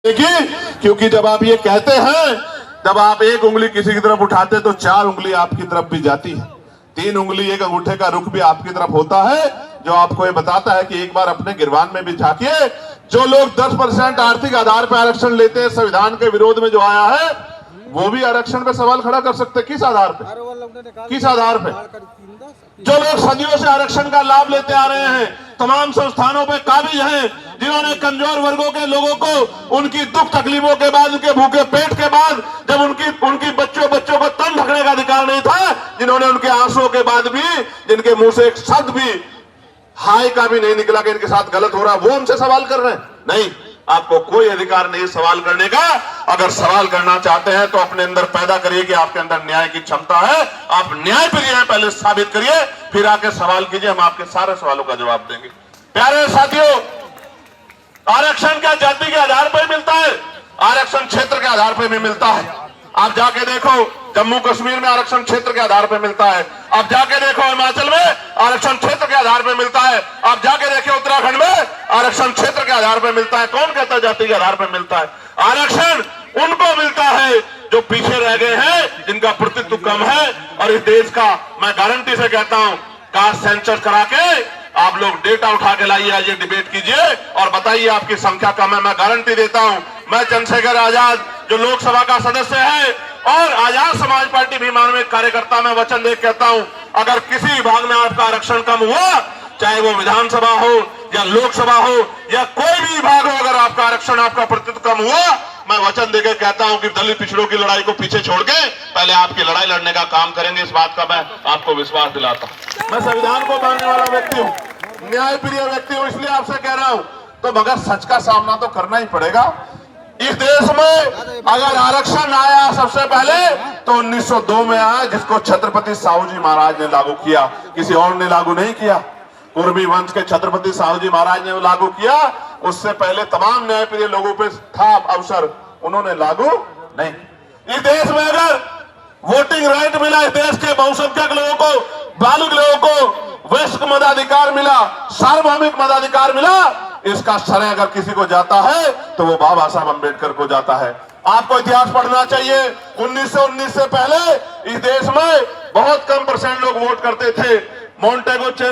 क्योंकि जब आप ये कहते हैं, जब आप एक उंगली किसी की तरफ उठाते तो चार उंगली आपकी तरफ भी जाती है, तीन उंगली एक अंगूठे का रुख भी आपकी तरफ होता है, जो आपको ये बताता है कि एक बार अपने गिरबान में भी झांकिए। जो लोग 10% आर्थिक आधार पर आरक्षण लेते हैं, संविधान के विरोध में जो आया है, वो भी आरक्षण पे सवाल खड़ा कर सकते हैं। किस आधार पे, किस आधार पे? जो लोग सदियों से आरक्षण का लाभ लेते आ रहे हैं, तमाम संस्थानों पे काबिज हैं, जिन्होंने कमजोर वर्गों के लोगों को उनकी दुख तकलीफों के बाद, उनके भूखे पेट के बाद, जब उनकी बच्चों को तन ढकने का अधिकार नहीं था, जिन्होंने उनके आंसुओं के बाद भी, जिनके मुंह से एक शब्द भी हाय का भी नहीं निकला कि इनके साथ गलत हो रहा, वो हमसे सवाल कर रहे हैं। नहीं, आपको कोई अधिकार नहीं सवाल करने का। अगर सवाल करना चाहते हैं तो अपने अंदर पैदा करिए कि आपके अंदर न्याय की क्षमता है, आप न्याय प्रिय हैं, पहले साबित करिए, फिर आके सवाल कीजिए, हम आपके सारे सवालों का जवाब देंगे। प्यारे साथियों, आरक्षण क्या जाति के आधार पर मिलता है? आरक्षण क्षेत्र के आधार पर भी मिलता है। आप जाके देखो, जम्मू कश्मीर में आरक्षण क्षेत्र के आधार पर मिलता है। आप जाके देखो, हिमाचल में आरक्षण क्षेत्र के आधार पर मिलता है। आप जाके देखो, उत्तराखंड में आरक्षण क्षेत्र के आधार पर मिलता है। कौन कहता है जाति के आधार पर मिलता है? आरक्षण उनको मिलता है जो पीछे रह गए हैं, जिनका प्रतित्व कम है। और इस देश का मैं गारंटी से कहता हूं, कास्ट सेंसस करा के आप लोग डेटा उठा के लाइए, आइए डिबेट कीजिए और बताइए आपकी संख्या कम है। मैं गारंटी देता हूं, मैं चंद्रशेखर आजाद जो लोकसभा का सदस्य है और आजाद समाज पार्टी भी मानवीय कार्यकर्ता, मैं वचन दे कहता हूं, अगर किसी विभाग में आपका आरक्षण कम हुआ, चाहे वो विधानसभा हो या लोकसभा हो या कोई भी विभाग हो, अगर आपका आरक्षण, आपका प्रतिशत कम हुआ, मैं वचन देकर कहता हूं कि दलित पिछड़ों की लड़ाई को पीछे छोड़ के पहले आपकी लड़ाई लड़ने का काम करेंगे। इस बात का मैं आपको विश्वास दिलाता हूं। मैं संविधान को मानने वाला व्यक्ति हूं, न्याय प्रिय व्यक्ति हूं, इसलिए आपसे कह रहा हूं। तो मगर सच का सामना तो करना ही पड़ेगा। इस देश में अगर आरक्षण आया सबसे पहले तो 1902 में आया, जिसको छत्रपति साहू जी महाराज ने लागू किया, किसी और ने लागू नहीं किया। कुर्मी वंश के छत्रपति साहू जी महाराज ने लागू किया। उससे पहले तमाम न्यायप्रिय लोगों पे था अवसर, उन्होंने लागू नहीं। इस देश में अगर वोटिंग राइट मिला, इस देश के बहुसंख्यक लोगों को, बालुग लोगों को वैश्विक मताधिकार मिला, सार्वभौमिक मताधिकार मिला, इसका श्रेय अगर किसी को जाता है तो वो बाबा साहब अम्बेडकर को जाता है। आपको इतिहास पढ़ना चाहिए। 1919 से पहले इस देश में बहुत कम % लोग वोट करते थे। मोंटेगो